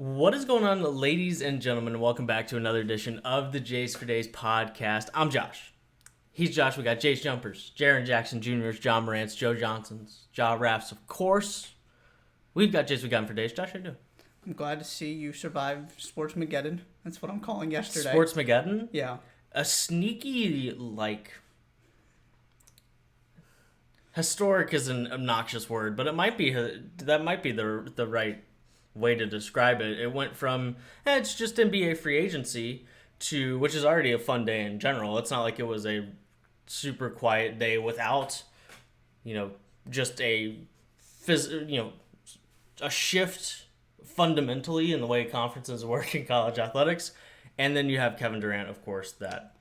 What is going on, ladies and gentlemen? Welcome back to another edition of the Jays for Days podcast. I'm Josh. He's Josh. We got Jays Jumpers, Jaron Jackson Jr.'s, John Morant's, Joe Johnson's, Ja Raff's, of course. We've got Jays we got for Days. Josh, how you doing? I'm glad to see you survive Sportsmageddon. That's what I'm calling yesterday. Sportsmageddon? Yeah. A sneaky, historic is an obnoxious word, but it might be that might be the right way to describe it. It went from it's just NBA free agency to, which is already a fun day in general. It's not like it was a super quiet day without, just a shift fundamentally in the way conferences work in college athletics. And then you have Kevin Durant, of course, that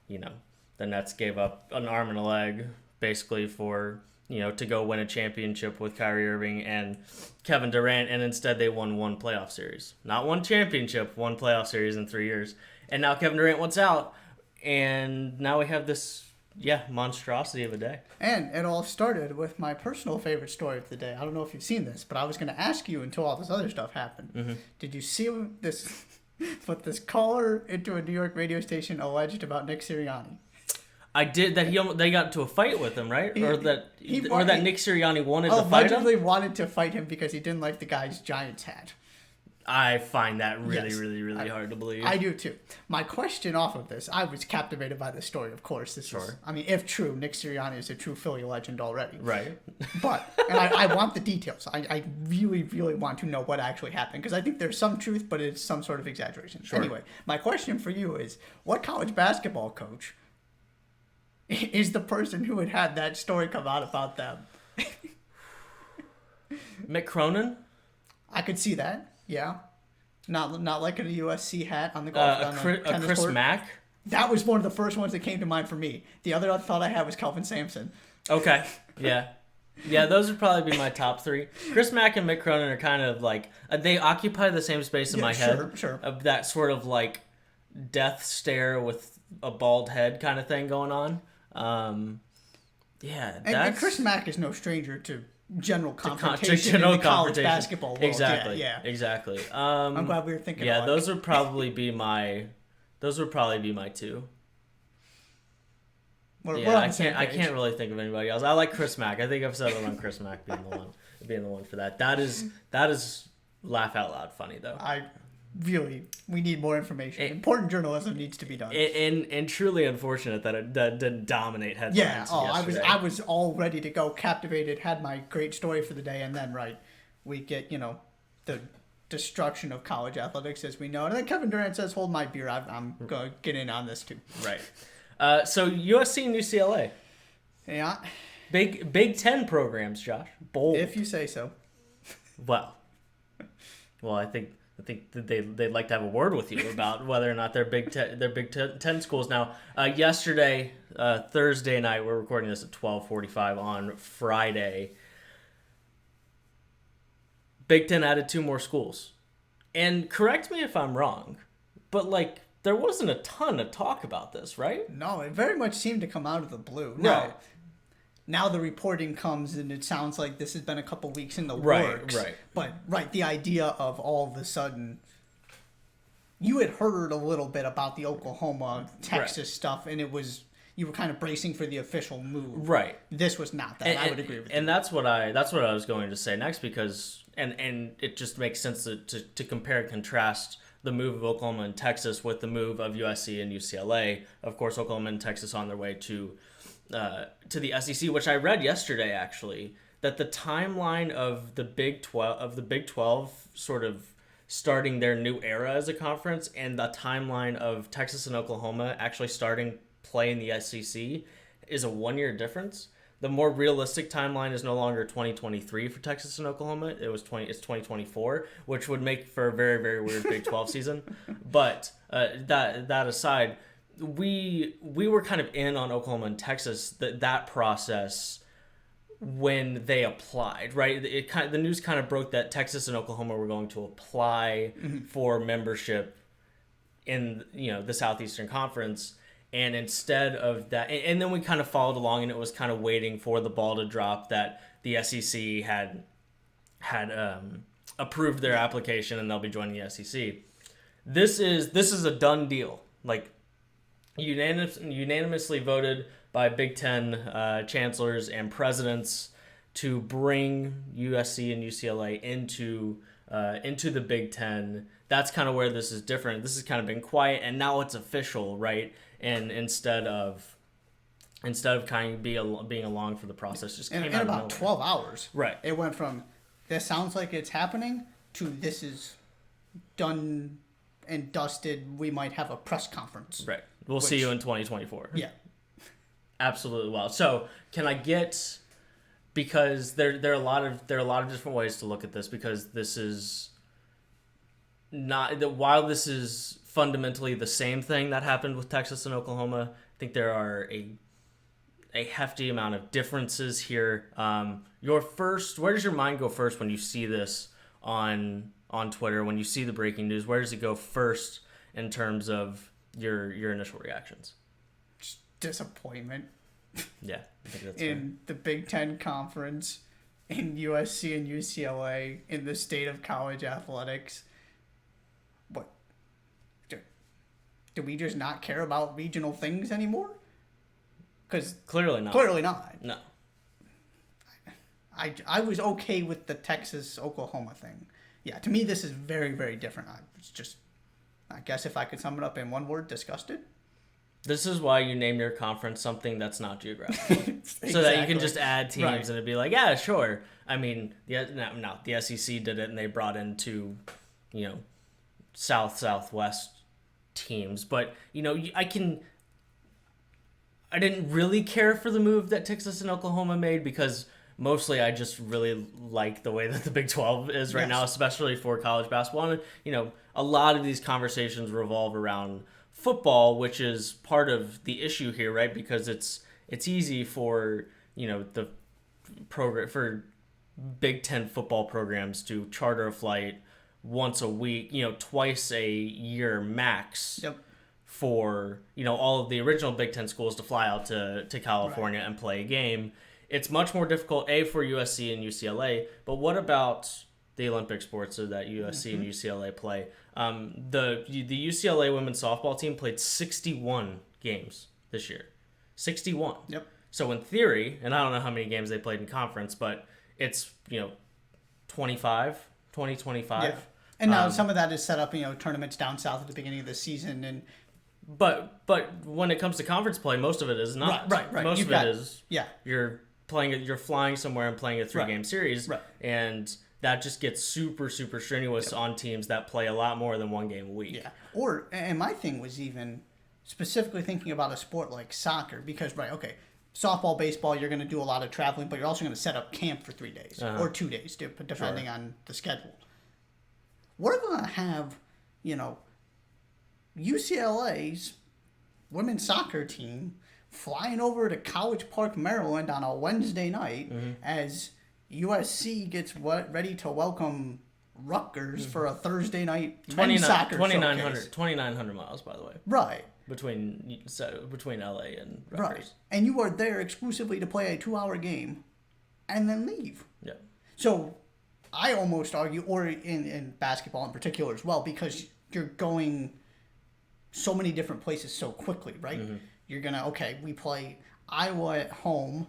the Nets gave up an arm and a leg basically for to go win a championship with Kyrie Irving and Kevin Durant, and instead they won one playoff series. Not one championship, one playoff series in 3 years. And now Kevin Durant wants out, and now we have this, monstrosity of a day. And it all started with my personal favorite story of the day. I don't know if you've seen this, but I was going to ask you until all this other stuff happened. Mm-hmm. Did you see this, what this caller into a New York radio station alleged about Nick Sirianni? I did that. They got into a fight with him, right? Or that Nick Sirianni wanted to fight him. Allegedly wanted to fight him because he didn't like the guy's Giants hat. I find that really hard to believe. I do too. My question off of this, I was captivated by this story. Of course, if true, Nick Sirianni is a true Philly legend already. Right. But and I want the details. I really want to know what actually happened because I think there's some truth, but it's some sort of exaggeration. Sure. Anyway, my question for you is: what college basketball coach is the person who had that story come out about them? Mick Cronin? I could see that. Yeah. Not like a USC hat on the golf tennis Chris court. Mack? That was one of the first ones that came to mind for me. The other thought I had was Kelvin Sampson. Okay. Yeah. Yeah, those would probably be my top three. Chris Mack and Mick Cronin are kind of like, they occupy the same space in my head. Sure. Of that sort of like death stare with a bald head kind of thing going on. And Chris Mack is no stranger to general confrontation in the college basketball world. Exactly. Yeah. Exactly. I'm glad we were thinking. Yeah, those would probably be my two. I can't really think of anybody else. I like Chris Mack. I think I've settled on Chris Mack being the one for that. That is laugh out loud funny though. We need more information. Important journalism needs to be done. And truly unfortunate that it didn't dominate headlines. Yeah. Yesterday. I was all ready to go, captivated, had my great story for the day, and then we get the destruction of college athletics as we know. And then Kevin Durant says, "Hold my beer. I'm going to get in on this too." Right. So USC and UCLA. Yeah. Big Ten programs, Josh. Bold. If you say so. Well, I think that they'd like to have a word with you about whether or not they're Big Ten schools. Now, yesterday, Thursday night, we're recording this at 12:45 on Friday. Big Ten added 2 more schools, and correct me if I'm wrong, but there wasn't a ton of talk about this, right? No, it very much seemed to come out of the blue. Right. Now the reporting comes and it sounds like this has been a couple weeks in the works. Right. But the idea of all of a sudden, you had heard a little bit about the Oklahoma, Texas stuff, and you were kind of bracing for the official move. Right. This was not that. I would agree with you. And that's what I was going to say next because and it just makes sense to compare and contrast the move of Oklahoma and Texas with the move of USC and UCLA. Of course, Oklahoma and Texas on their way to the SEC, which I read yesterday actually, that the timeline of the Big 12 sort of starting their new era as a conference and the timeline of Texas and Oklahoma actually starting play in the SEC is a 1-year difference. The more realistic timeline is no longer 2023 for Texas and Oklahoma. It's 2024, which would make for a very, very weird Big 12 season. But that aside, we were kind of in on Oklahoma and Texas that process when they applied, right? The news kind of broke that Texas and Oklahoma were going to apply for membership in the Southeastern Conference, and instead of that, and then we kind of followed along, and it was kind of waiting for the ball to drop that the SEC had approved their application and they'll be joining the SEC. This is a done deal. Like unanimously voted by Big Ten chancellors and presidents to bring USC and UCLA into the Big Ten. That's kind of where this is different. This has kind of been quiet, and now it's official, right? And instead of kind of being along for the process, just came in out about 12 hours. Right. It went from this sounds like it's happening to this is done and dusted. We might have a press conference. Right. We'll see you in 2024. Yeah. Absolutely. Well, so can I get, because there are a lot of different ways to look at this, because this is not while this is fundamentally the same thing that happened with Texas and Oklahoma, I think there are a hefty amount of differences here. Where does your mind go first when you see this on Twitter, when you see the breaking news? Where does it go first in terms of your initial reactions? Just disappointment. Yeah, I think that's in the Big Ten Conference, in USC and UCLA, in the state of college athletics. What? Do we just not care about regional things anymore? Because clearly not. Clearly not. No. I was okay with the Texas-Oklahoma thing. Yeah, to me this is very, very different. I guess if I could sum it up in one word, disgusted. This is why you name your conference something that's not geographical. Exactly. So that you can just add teams right. And it'd be like, yeah, sure. I mean, the SEC did it and they brought in two, Southwest teams. But, I didn't really care for the move that Texas and Oklahoma made because mostly I just really like the way that the Big 12 is right now, especially for college basketball. And, a lot of these conversations revolve around football, which is part of the issue here, right? Because it's easy for the program for Big Ten football programs to charter a flight once a week, twice a year max. Yep. For all of the original Big Ten schools to fly out to California right. And play a game. It's much more difficult for USC and UCLA. But what about the Olympic sports that USC and UCLA play? The UCLA women's softball team played 61 games this year. 61. Yep. So in theory, and I don't know how many games they played in conference, but it's 25. Yeah. And now some of that is set up, tournaments down south at the beginning of the season, and but when it comes to conference play, most of it is not. Right. Most of it is you're flying somewhere and playing a 3-game series, right. And that just gets super, super strenuous on teams that play a lot more than one game a week. Yeah. And my thing was even specifically thinking about a sport like soccer, because softball, baseball, you're going to do a lot of traveling, but you're also going to set up camp for 3 days or 2 days, depending on the schedule. What if we're going to have, UCLA's women's soccer team flying over to College Park, Maryland on a Wednesday night as USC gets ready to welcome Rutgers for a Thursday night men's soccer 2,900 miles, by the way. Right. Between LA and Rutgers. Right. And you are there exclusively to play a 2-hour game and then leave. Yeah. So I almost argue, or in basketball in particular as well, because you're going so many different places so quickly, right? Mm-hmm. You're going to, we play Iowa at home,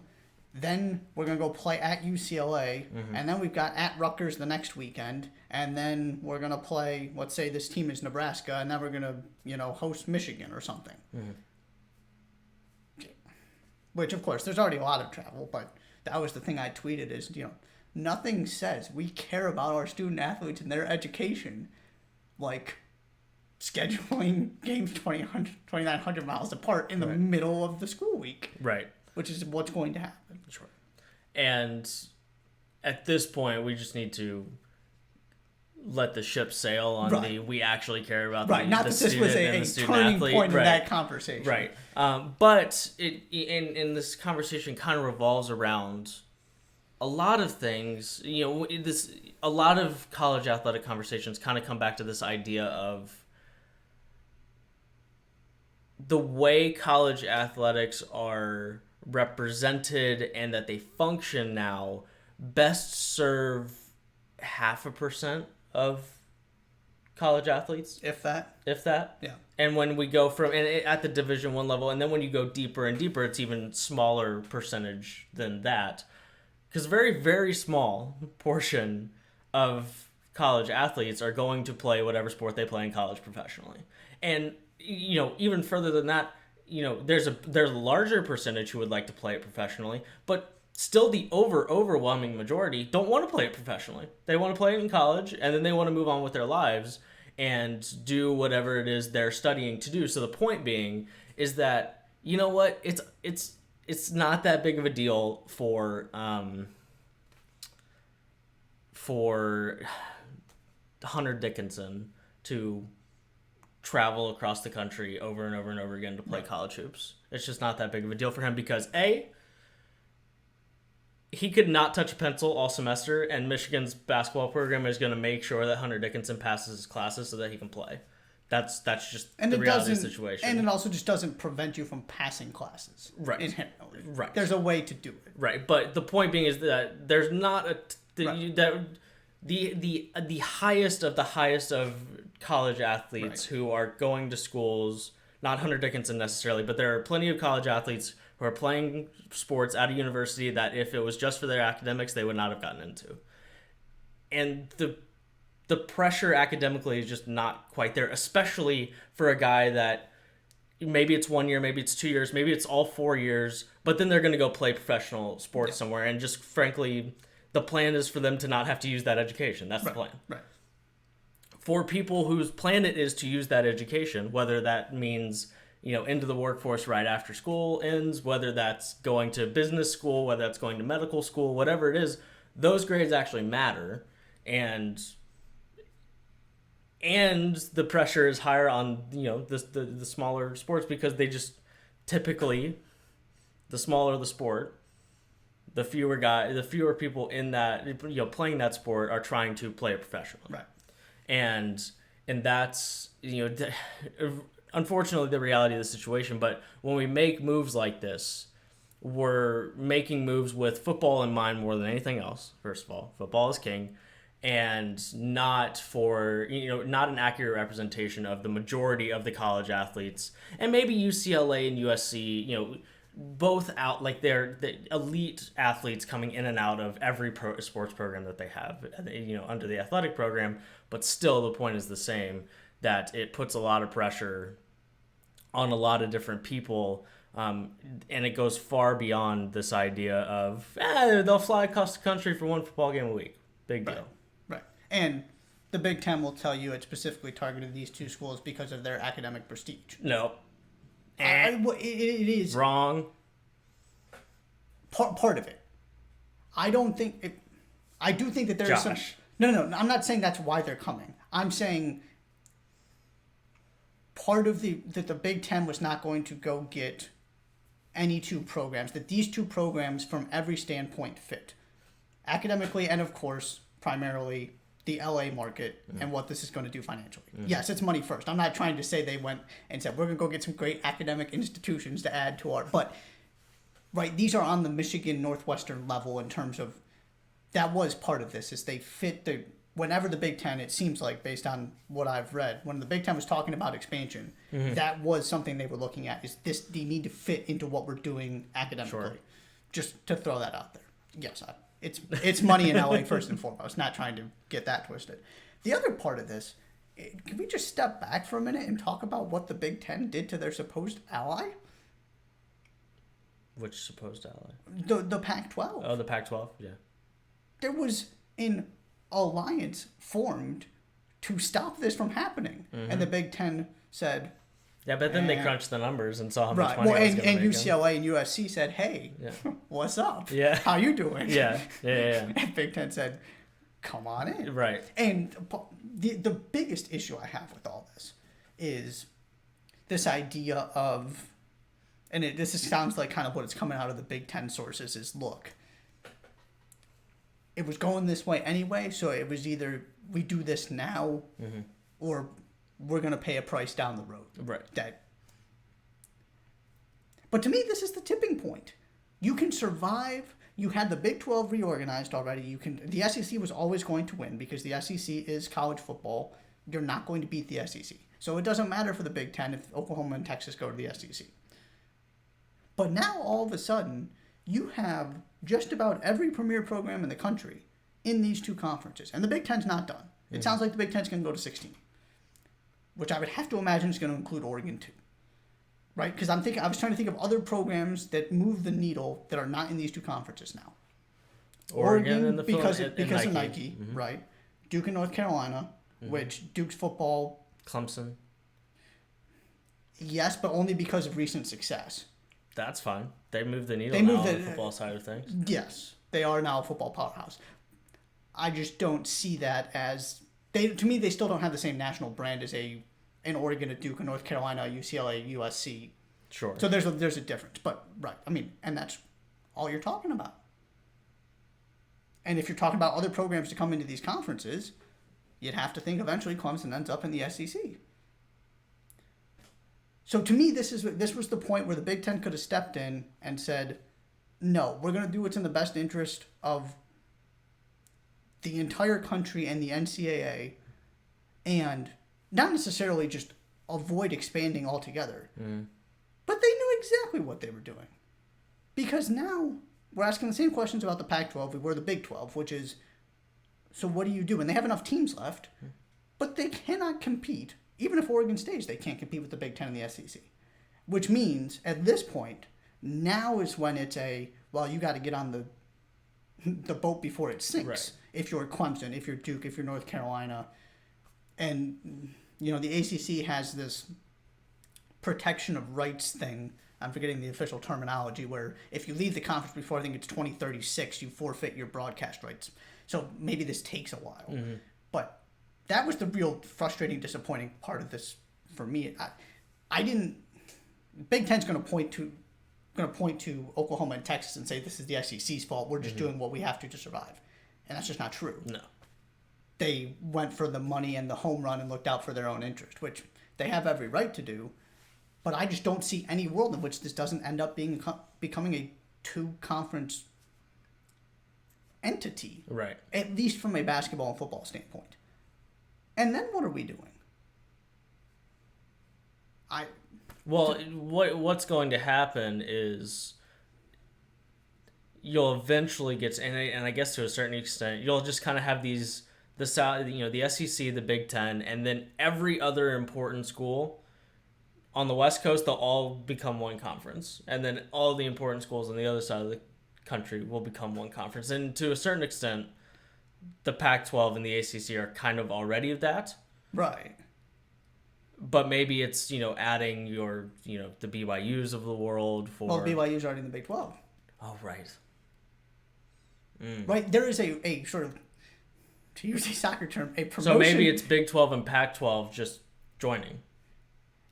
then we're going to go play at UCLA, and then we've got at Rutgers the next weekend, and then we're going to play, let's say this team is Nebraska, and then we're going to, host Michigan or something. Mm-hmm. Which, of course, there's already a lot of travel, but that was the thing I tweeted is, nothing says we care about our student athletes and their education like scheduling games 2,900 miles apart in the middle of the school week. Right. Which is what's going to happen. Sure. And at this point, we just need to let the ship sail on we actually care about not the that this was a turning athlete. Point in that conversation. Right. But in this conversation kind of revolves around a lot of things. A lot of college athletic conversations kind of come back to this idea of the way college athletics are represented and that they function now best serve 0.5% of college athletes, If that. if that. Yeah. And when we go from at the Division I level, and then when you go deeper and deeper, it's even smaller percentage than that, because very, very small portion of college athletes are going to play whatever sport they play in college professionally. And even further than that, there's a larger percentage who would like to play it professionally, but still the overwhelming majority don't want to play it professionally. They want to play it in college, and then they want to move on with their lives and do whatever it is they're studying to do. So the point being is that, you know what, it's not that big of a deal for Hunter Dickinson to travel across the country over and over and over again to play college hoops. It's just not that big of a deal for him because he could not touch a pencil all semester, and Michigan's basketball program is going to make sure that Hunter Dickinson passes his classes so that he can play. That's just the reality of the situation. And it also just doesn't prevent you from passing classes. Right. Inherently. Right. There's a way to do it. Right. But the point being is that there's not the highest of college athletes who are going to schools, not Hunter Dickinson necessarily, but there are plenty of college athletes who are playing sports at a university that if it was just for their academics, they would not have gotten into. And the pressure academically is just not quite there, especially for a guy that maybe it's 1 year, maybe it's 2 years, maybe it's all 4 years, but then they're going to go play professional sports somewhere. And just frankly, the plan is for them to not have to use that education. That's the plan. Right. For people whose plan it is to use that education, whether that means into the workforce right after school ends, whether that's going to business school, whether that's going to medical school, whatever it is, those grades actually matter. And the pressure is higher on, the smaller sports because they just typically, the smaller the sport, the fewer people in that, playing that sport are trying to play it professionally. Right. And that's, unfortunately, the reality of the situation. But when we make moves like this, we're making moves with football in mind more than anything else. First of all, football is king, and not not an accurate representation of the majority of the college athletes. And maybe UCLA and USC, both out, like they're the elite athletes coming in and out of every sports program that they have, under the athletic program. But still, the point is the same, that it puts a lot of pressure on a lot of different people, and it goes far beyond this idea of they'll fly across the country for one football game a week. Big deal. Right. And the Big Ten will tell you it specifically targeted these two schools because of their academic prestige. No. It is wrong. Part of it. I don't think it. I do think that there is some. No. I'm not saying that's why they're coming. I'm saying part of that the Big Ten was not going to go get any two programs. That these two programs, from every standpoint, fit academically and, of course, primarily the LA market and what this is going to do financially. Yes, it's money first. I'm not trying to say they went and said, we're going to go get some great academic institutions to add to our... But, right, these are on the Michigan Northwestern level in terms of... That was part of this, is they fit the... Whenever the Big Ten, it seems like, based on what I've read, when the Big Ten was talking about expansion, that was something they were looking at, is this, they need to fit into what we're doing academically. Sure. Just to throw that out there. Yes, it's money in LA first and foremost, not trying to get that twisted. The other part of this, can we just step back for a minute and talk about what the Big Ten did to their supposed ally? Which supposed ally? The Pac-12. Oh, the Pac-12, yeah. There was an alliance formed to stop this from happening. And the Big Ten said... Yeah, but then they crunched the numbers and saw how much money it was going to make. UCLA and USC said, hey, what's up? Yeah. How you doing? Yeah. And Big Ten said, come on in. Right. And the biggest issue I have with all this is this idea of, and this sounds like kind of what it's coming out of the Big Ten sources, is, look, it was going this way anyway, so it was either we do this now or we're going to pay a price down the road. Right. But to me, this is the tipping point. You can survive You had the Big 12 reorganized already. The SEC was always going to win because the SEC is college football. You're not going to beat the SEC. So it doesn't matter for the Big Ten if Oklahoma and Texas go to the SEC. But now all of a sudden, you have just about every premier program in the country in these two conferences. And the Big Ten's not done. It sounds like the Big Ten's going to go to 16, which I would have to imagine is going to include Oregon too. Right? Because I was trying to think of other programs that move the needle that are not in these two conferences now. Oregon and because of Nike, right? Duke and North Carolina, which Duke's football. Clemson. Yes, but only because of recent success. That's fine. They moved the needle on the football side of things. Yes, they are now a football powerhouse. I just don't see that as to me they still don't have the same national brand as an Oregon, a Duke, a North Carolina, a UCLA, USC. Sure. So there's a difference, but right. I mean, and that's all you're talking about. And if you're talking about other programs to come into these conferences, you'd have to think eventually Clemson ends up in the SEC. So to me, this was the point where the Big Ten could have stepped in and said, no, we're going to do what's in the best interest of the entire country and the NCAA, and not necessarily just avoid expanding altogether. But they knew exactly what they were doing. Because now we're asking the same questions about the Pac-12 we were the Big 12, which is, so what do you do? And they have enough teams left, but they cannot compete. Even if Oregon stays, they can't compete with the Big Ten and the SEC. Which means, at this point, now is when it's you got to get on the boat before it sinks. Right. If you're Clemson, if you're Duke, if you're North Carolina. And, the ACC has this protection of rights thing. I'm forgetting the official terminology, where if you leave the conference before, I think it's 2036, you forfeit your broadcast rights. So maybe this takes a while. But that was the real frustrating, disappointing part of this for me. I didn't. Big Ten's going to point to Oklahoma and Texas and say this is the SEC's fault. We're just doing what we have to survive, and that's just not true. No. They went for the money and the home run and looked out for their own interest, which they have every right to do. But I just don't see any world in which this doesn't end up becoming a two-conference entity, right? At least from a basketball and football standpoint. And then what are we doing? What's going to happen is you'll eventually get, and I guess to a certain extent, you'll just kind of have the SEC, the Big Ten, and then every other important school on the West Coast, they'll all become one conference, and then all the important schools on the other side of the country will become one conference. And to a certain extent, the Pac-12 and the ACC are kind of already of that. Right. But maybe it's, adding your, the BYUs of the world for... Well, BYU's already in the Big 12. Oh, right. Right. There is a sort of, to use a soccer term, a promotion... So maybe it's Big 12 and Pac-12 just joining.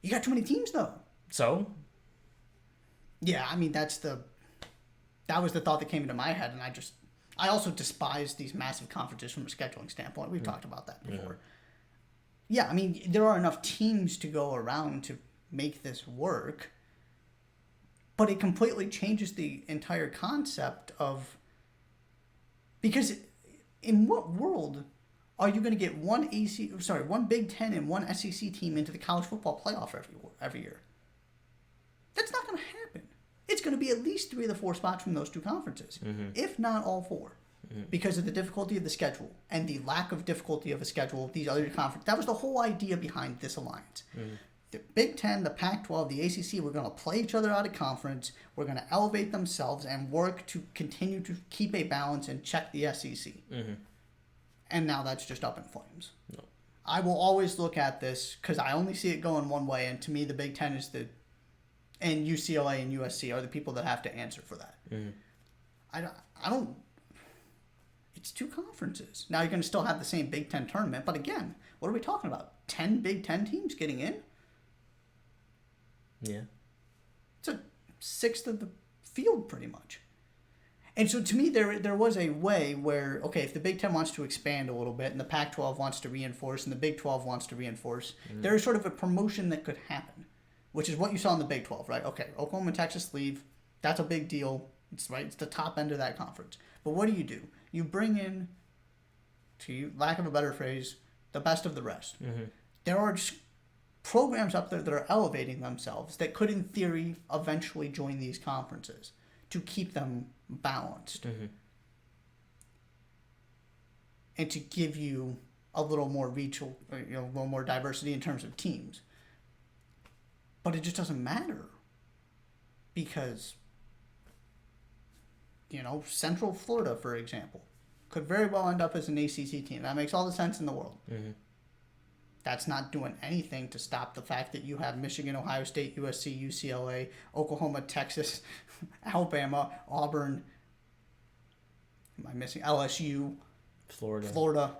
You got too many teams, though. So? Yeah, I mean, that was the thought that came into my head, and I also despise these massive conferences from a scheduling standpoint. We've talked about that before. Yeah, I mean, there are enough teams to go around to make this work, but it completely changes the entire concept of... Because in what world are you going to get one Big Ten and one SEC team into the college football playoff every year? That's not going to happen. It's going to be at least 3 of the 4 spots from those two conferences, if not all 4, because of the difficulty of the schedule and the lack of difficulty of a schedule of these other conferences. That was the whole idea behind this alliance. The Big Ten, the Pac-12, the ACC, we're going to play each other out of conference. We're going to elevate themselves and work to continue to keep a balance and check the SEC. And now that's just up in flames. No. I will always look at this because I only see it going one way, and to me the Big Ten and UCLA and USC are the people that have to answer for that. I don't. It's 2 conferences. Now you're going to still have the same Big Ten tournament, but again, what are we talking about? 10 Big Ten teams getting in? Yeah. It's a 1/6 of the field, pretty much. And so to me, there was a way where, okay, if the Big Ten wants to expand a little bit and the Pac-12 wants to reinforce and the Big 12 wants to reinforce, there is sort of a promotion that could happen, which is what you saw in the Big 12, right? Okay, Oklahoma and Texas leave. That's a big deal. It's the top end of that conference. But what do? You bring in, to lack of a better phrase, the best of the rest. Mm-hmm. There are programs up there that are elevating themselves that could, in theory, eventually join these conferences to keep them balanced. Mm-hmm. And to give you a little more reach, a little more diversity in terms of teams. But it just doesn't matter. Because, Central Florida, for example, could very well end up as an ACC team. That makes all the sense in the world. Mm-hmm. That's not doing anything to stop the fact that you have Michigan, Ohio State, USC, UCLA, Oklahoma, Texas, Alabama, Auburn. Am I missing? LSU, Florida,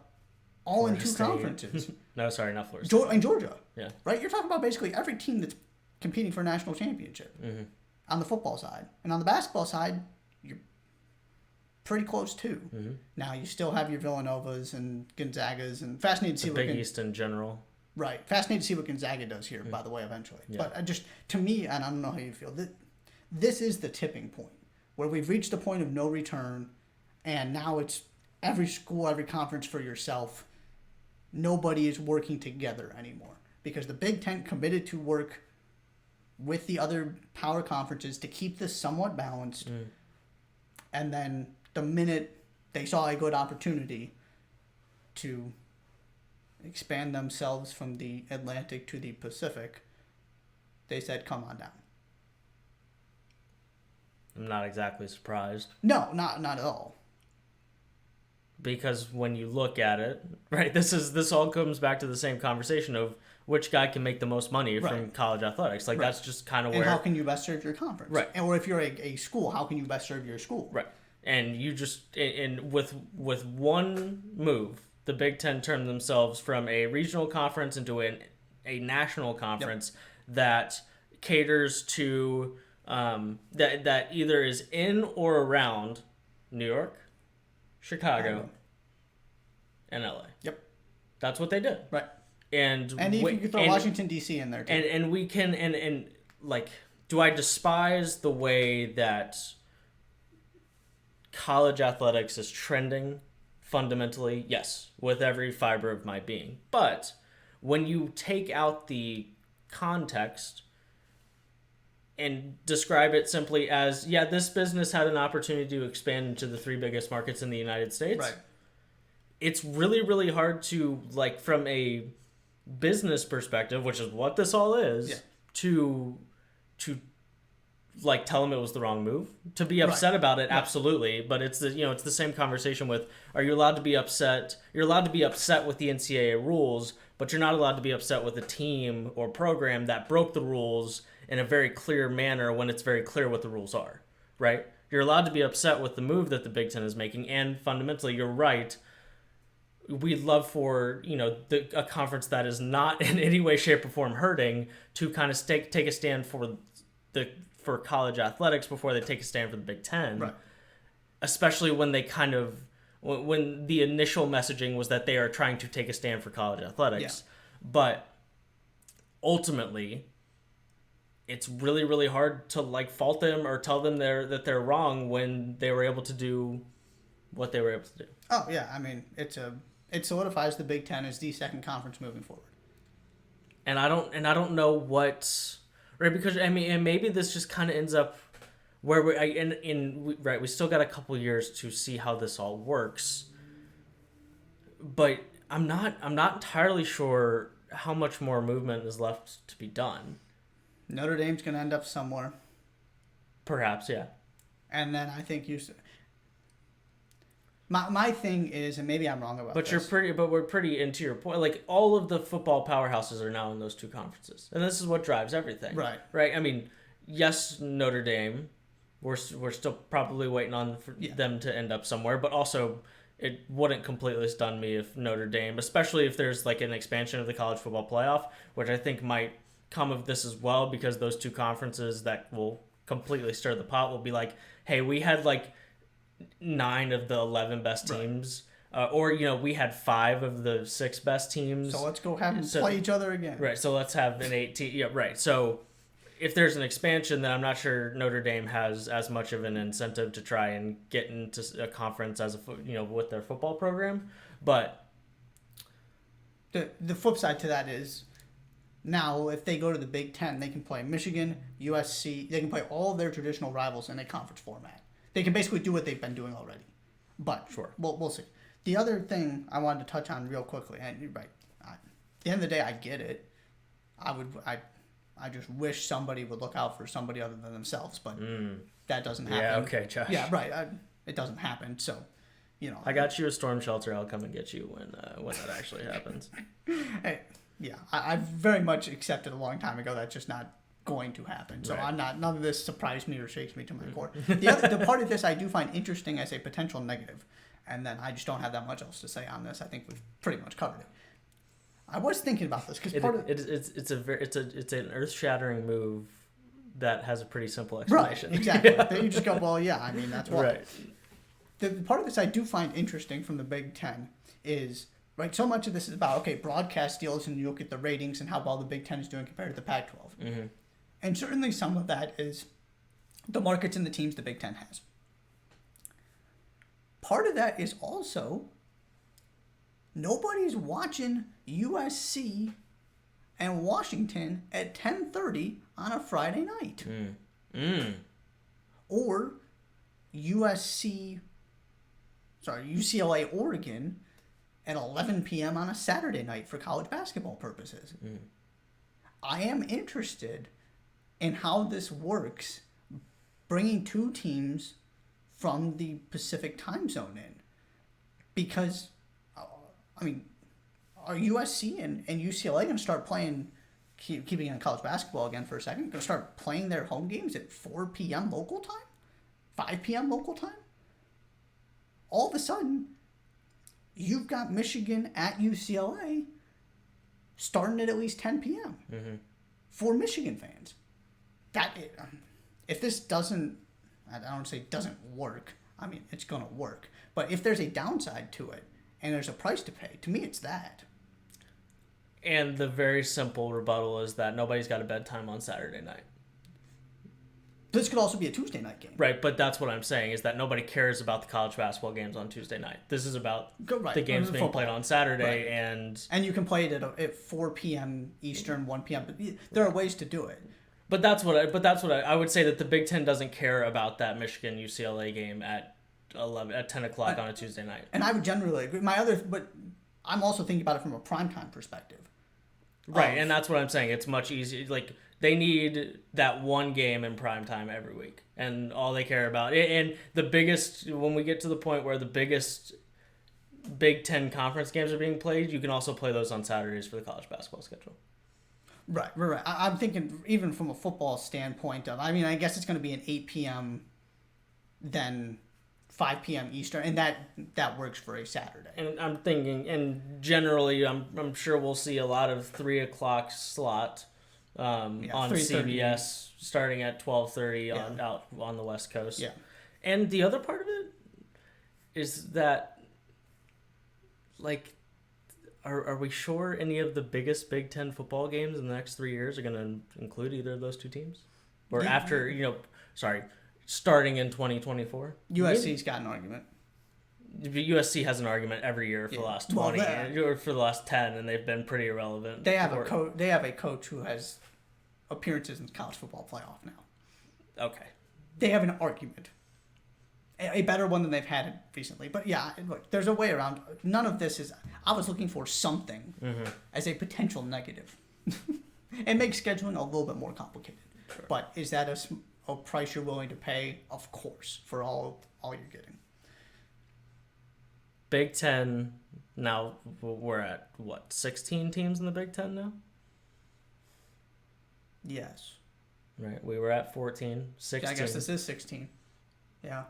all in two State. Conferences. No, sorry, not Florida State. And Georgia. Yeah. Right? You're talking about basically every team that's competing for a national championship on the football side. And on the basketball side, you're pretty close too. Mm-hmm. Now, you still have your Villanovas and Gonzagas, and fascinated to see what Big East in general. Right. Fascinated to see what Gonzaga does here, by the way, eventually. Yeah. But to me, and I don't know how you feel, this is the tipping point where we've reached the point of no return, and now it's every school, every conference for yourself. Nobody is working together anymore because the Big Ten committed to work with the other power conferences to keep this somewhat balanced. And then the minute they saw a good opportunity to expand themselves from the Atlantic to the Pacific, they said, come on down. I'm not exactly surprised. No, not at all. Because when you look at it, right, this all comes back to the same conversation of which guy can make the most money from college athletics. Like, that's just kind of where... And how can you best serve your conference? Right. Or if you're a school, how can you best serve your school? Right. And you just... And with one move, the Big Ten turned themselves from a regional conference into a national conference that caters to... that either is in or around New York, Chicago, and LA. Yep. That's what they did. Right. And you can throw Washington, D.C. in there, too. And we can... And like, do I despise the way that college athletics is trending fundamentally? Yes, with every fiber of my being. But when you take out the context and describe it simply as, this business had an opportunity to expand into the 3 biggest markets in the United States. Right. It's really, really hard to, like, from a business perspective, which is what this all is, to like tell them it was the wrong move. To be upset about it, absolutely. But it's the same conversation with, are you allowed to be upset? You're allowed to be upset with the NCAA rules, but you're not allowed to be upset with a team or program that broke the rules in a very clear manner when it's very clear what the rules are, right? You're allowed to be upset with the move that the Big Ten is making, and fundamentally, you're right. We'd love for, a conference that is not in any way, shape, or form hurting to kind of take a stand for college athletics before they take a stand for the Big Ten. Right. Especially when when the initial messaging was that they are trying to take a stand for college athletics. Yeah. But ultimately, it's really, really hard to like fault them or tell them that they're wrong when they were able to do what they were able to do. Oh yeah, I mean it solidifies the Big Ten as the second conference moving forward. And I don't know what, right? Because I mean, and maybe this just kind of ends up where we still got a couple years to see how this all works. But I'm not entirely sure how much more movement is left to be done. Notre Dame's going to end up somewhere. Perhaps, yeah. And then I think my thing is, and maybe I'm wrong about this. But we're pretty into your point. Like, all of the football powerhouses are now in those 2 conferences. And this is what drives everything. Right. Right? I mean, yes, Notre Dame, we're still probably waiting on them to end up somewhere, but also it wouldn't completely stun me if Notre Dame, especially if there's like an expansion of the college football playoff, which I think might come of this as well, because those 2 conferences that will completely stir the pot will be like, hey, we had like 9 of the 11 best teams, or we had 5 of the 6 best teams. So let's go have them play each other again. Right. So let's have an 8 team. Yeah. Right. So if there's an expansion, then I'm not sure Notre Dame has as much of an incentive to try and get into a conference as with their football program. But the flip side to that is now if they go to the Big Ten, they can play Michigan, USC. They can play all of their traditional rivals in a conference format. They can basically do what they've been doing already. But sure, we'll see. The other thing I wanted to touch on real quickly, and you're right. At the end of the day, I get it. I just wish somebody would look out for somebody other than themselves, but that doesn't happen. Yeah, okay, Josh. Yeah, right. It doesn't happen. So, I got you a storm shelter. I'll come and get you when that actually happens. Hey, yeah, I very much accepted a long time ago that's just not going to happen. So right. none of this surprised me or shakes me to my core. The part of this I do find interesting as a potential negative, and then I just don't have that much else to say on this. I think we've pretty much covered it. I was thinking about this because it's an earth-shattering move that has a pretty simple explanation. Right, exactly. Then you just go, well, yeah, I mean, that's why. Right. The part of this I do find interesting from the Big Ten is, right, so much of this is about, okay, broadcast deals, and you look at the ratings and how well the Big Ten is doing compared to the Pac-12. Mm-hmm. And certainly some of that is the markets and the teams the Big Ten has. Part of that is also nobody's watching USC and Washington at 10:30 on a Friday night. Or UCLA, Oregon at 11 p.m. on a Saturday night for college basketball purposes. I am interested in how this works, bringing two teams from the Pacific time zone in. Because, I mean, are USC and UCLA going to start playing, keeping on college basketball again for a second, going to start playing their home games at 4 p.m. local time? 5 p.m. local time? All of a sudden, you've got Michigan at UCLA starting at least 10 p.m. For Michigan fans. If this doesn't, I don't want to say doesn't work, I mean, it's going to work. But if there's a downside to it, and there's a price to pay, to me it's that. And the very simple rebuttal is that nobody's got a bedtime on Saturday night. This could also be a Tuesday night game. Right, but that's what I'm saying, is that nobody cares about the college basketball games on Tuesday night. This is about the games being played on Saturday. Right. And you can play it at 4 p.m. Eastern, 1 p.m. There are ways to do it. But that's what I would say, that the Big Ten doesn't care about that Michigan UCLA game at 10 o'clock on a Tuesday night. And I would generally agree. But I'm also thinking about it from a primetime perspective. Right, and that's what I'm saying. It's much easier. Like, they need that one game in primetime every week, and all they care about. And the biggest, when we get to the point where the biggest Big Ten conference games are being played, you can also play those on Saturdays for the college basketball schedule. Right. I'm thinking even from a football standpoint I guess it's going to be an 8 p.m. then 5 p.m. Eastern, and that works for a Saturday. And I'm thinking, and generally, I'm sure we'll see a lot of 3 o'clock slot on CBS starting at 12:30 out on the West Coast. Yeah. And the other part of it is that, like, are we sure any of the biggest Big Ten football games in the next 3 years are going to include either of those two teams? Or starting in 2024? USC's got an argument. USC has an argument every year for the last 20 or for the last 10, and they've been pretty irrelevant. They have a coach who has appearances in the college football playoff now. Okay. They have an argument. A better one than they've had recently. But yeah, look, there's a way around. None of this is... I was looking for something as a potential negative. It makes scheduling a little bit more complicated. Sure. But is that a price you're willing to pay? Of course, for all you're getting. Big Ten, now we're at, 16 teams in the Big Ten now? Yes. Right, we were at 14, 16. I guess this is 16. Yeah.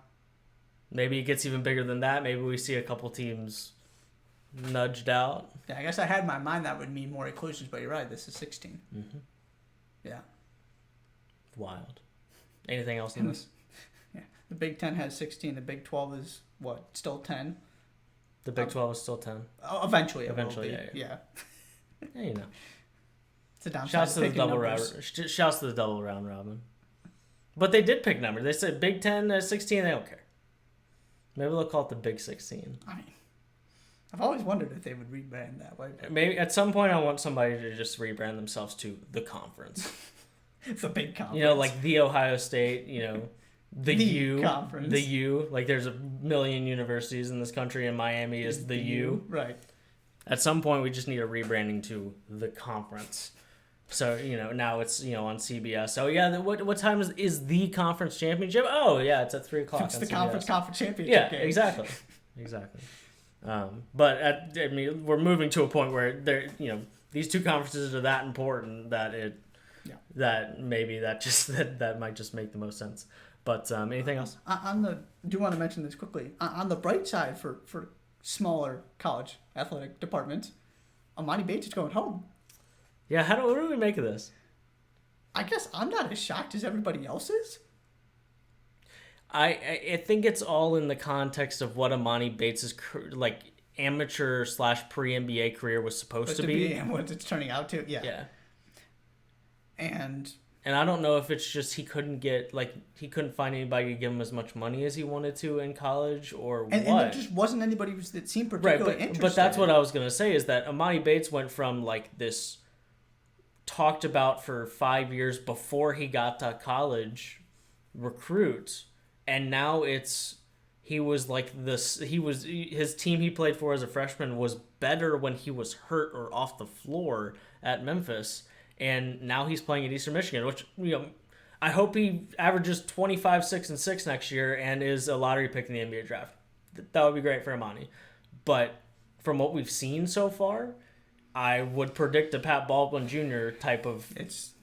Maybe it gets even bigger than that. Maybe we see a couple teams nudged out. Yeah, I guess I had in my mind that would mean more inclusions, but you're right, this is 16. Yeah. Wild. Anything else in this? Yeah. The Big Ten has 16. The Big 12 is, still 10? The Big 12 is still 10. Eventually, yeah. Yeah, Yeah, you know. It's a downside. Shouts to the picking double numbers. round. Shouts to the double round robin. But they did pick numbers. They said Big 10, 16. They don't care. Maybe they'll call it the Big 16. I mean, I've always wondered if they would rebrand that way. Maybe at some point I want somebody to just rebrand themselves to the conference. It's a big conference. You know, like the Ohio State, you know, the U. Conference. The U. Like there's a million universities in this country and Miami is the U. Right. At some point we just need a rebranding to the conference. So, you know, now it's, you know, on CBS. Oh, yeah, what time is the conference championship? Oh, yeah, it's at 3 o'clock. It's on the CBS. conference championship Yeah, game. exactly. But I mean, we're moving to a point where you know, these two conferences are that important that that maybe that might just make the most sense. But anything else? Do want to mention this quickly. On the bright side for smaller college athletic departments, Emoni Bates is going home. Yeah, what do we make of this? I guess I'm not as shocked as everybody else is. I think it's all in the context of what Emoni Bates' like amateur / pre-NBA career was supposed to be and what it's turning out to. Yeah. And I don't know if it's just he couldn't find anybody to give him as much money as he wanted to in college or what. And there just wasn't anybody that seemed particularly interested. But that's what I was going to say is that Emoni Bates went from like this talked about for 5 years before he got to college recruit, and now his team he played for as a freshman was better when he was hurt or off the floor at Memphis, and now he's playing at Eastern Michigan, which, you know, I hope he averages 25, 6, and 6 next year and is a lottery pick in the NBA draft. That would be great for Emoni. But from what we've seen so far, I would predict a Pat Baldwin Jr. type of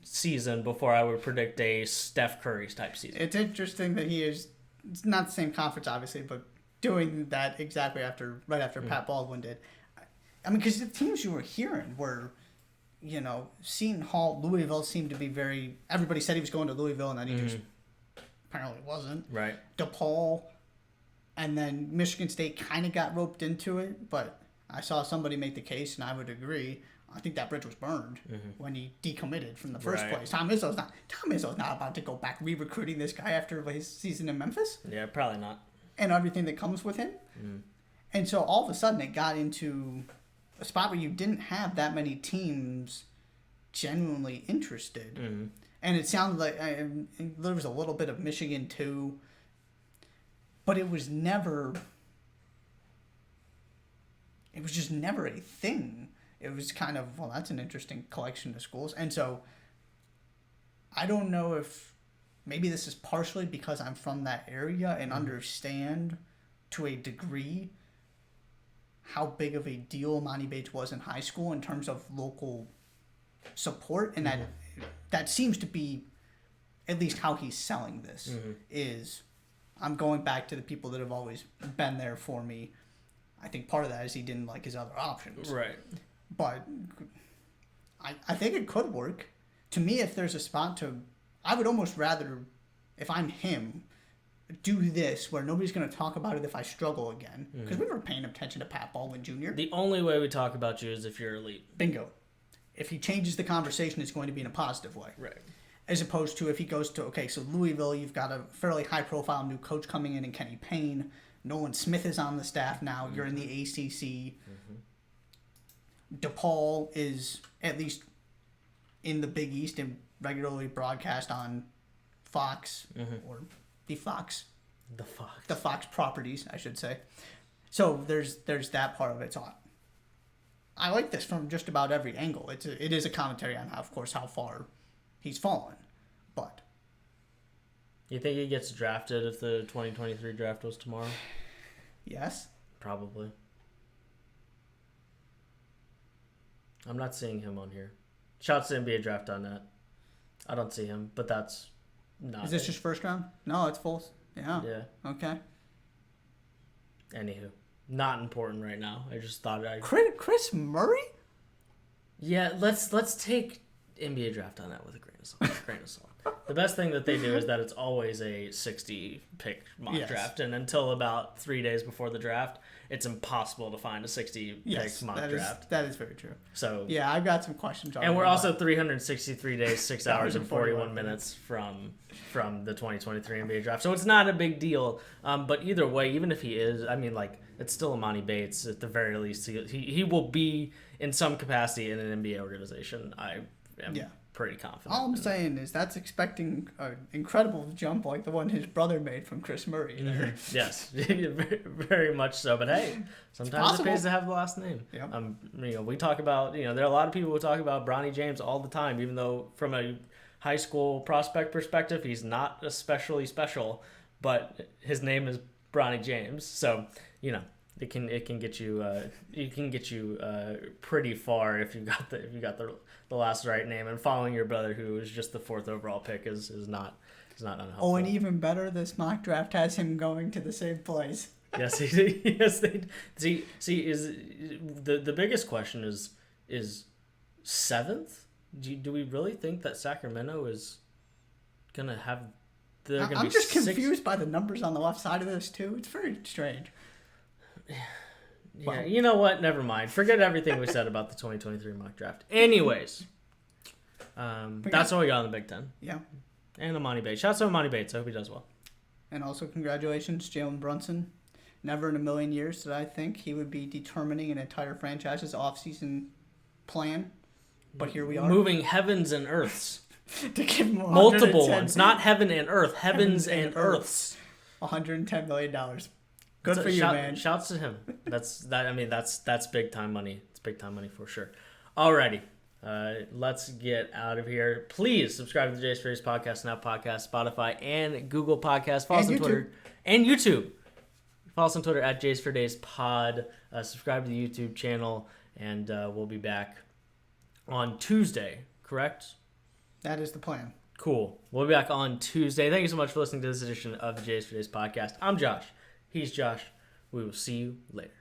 season before I would predict a Steph Curry type season. It's interesting that it's not the same conference, obviously, but doing that exactly right after Pat Baldwin did. I mean, because the teams you were hearing were, you know, Seton Hall, Louisville seemed to be everybody said he was going to Louisville, and then he just apparently wasn't. Right. DePaul, and then Michigan State kind of got roped into it, but I saw somebody make the case, and I would agree. I think that bridge was burned when he decommitted from the first place. Tom Izzo's not about to go back re-recruiting this guy after his season in Memphis. Yeah, probably not. And everything that comes with him. And so all of a sudden it got into a spot where you didn't have that many teams genuinely interested. And it sounded like there was a little bit of Michigan too, but it was just never a thing. It was kind of, well, that's an interesting collection of schools. And so I don't know if maybe this is partially because I'm from that area and understand to a degree how big of a deal Emoni Bates was in high school in terms of local support. And that seems to be at least how he's selling this is I'm going back to the people that have always been there for me. I think part of that is he didn't like his other options. Right. But I think it could work. To me, if there's a spot I would almost rather, if I'm him, do this where nobody's going to talk about it if I struggle again. Because we were paying attention to Pat Baldwin Jr. The only way we talk about you is if you're elite. Bingo. If he changes the conversation, it's going to be in a positive way. Right. As opposed to if he goes to, so Louisville, you've got a fairly high-profile new coach coming in Kenny Payne. Nolan Smith is on the staff now. You're in the ACC. DePaul is at least in the Big East and regularly broadcast on Fox or the Fox properties, I should say. So there's that part of it. So I like this from just about every angle. It is a commentary on how far he's fallen, but you think he gets drafted if the 2023 draft was tomorrow? Yes, probably. I'm not seeing him on here. Shouts to NBA Draft.net. I don't see him, but that's not. Is this just first round? No, it's full. Yeah. Yeah. Okay. Anywho, not important right now. I just thought Chris Murray? Yeah, let's take NBA draft on that with a grain of salt. The best thing that they do is that it's always a 60 pick mock draft, and until about 3 days before the draft, it's impossible to find a 60 pick mock draft. That is very true. So yeah, I've got some questions. And we're also 363 days, 6 hours, and 41 minutes from the 2023 NBA draft. So it's not a big deal. But either way, even if he is, I mean, like, it's still Emoni Bates at the very least. He will be in some capacity in an NBA organization. I am pretty confident. All I'm saying is that's expecting an incredible jump like the one his brother made from Chris Murray. Mm-hmm. Yes, very, very much so. But hey, sometimes it pays to have the last name. Yep. We talk about, there are a lot of people who talk about Bronny James all the time, even though from a high school prospect perspective, he's not especially special, but his name is Bronny James. So, it can get you pretty far if you got the last right name, and following your brother, who is just the 4th overall pick, is not unhelpful. Oh, and even better, this mock draft has him going to the same place. Yes, they see is the biggest question is 7th. Do we really think that Sacramento is gonna have? I'm just confused by the numbers on the left side of this too. It's very strange. Yeah, well, you know what? Never mind. Forget everything we said about the 2023 mock draft. Anyways, that's all we got in the Big Ten. Yeah. And Emoni Bates. Shouts to Emoni Bates. I hope he does well. And also congratulations, Jalen Brunson. Never in a million years did I think he would be determining an entire franchise's offseason plan. But here we are. Moving heavens and earths. To give him multiple ones. Not heaven and earth. Heavens and earths. $110 million. Good for you, man. Shouts to him. That's big time money. It's big time money for sure. Alrighty. Let's get out of here. Please subscribe to the Jays for Days podcast, Snap Podcast, Spotify, and Google Podcast. Follow us on Twitter and YouTube. Follow us on Twitter at Jays for Days Pod. Subscribe to the YouTube channel, and we'll be back on Tuesday, correct? That is the plan. Cool. We'll be back on Tuesday. Thank you so much for listening to this edition of the Jays for Days podcast. I'm Josh. He's Josh. We will see you later.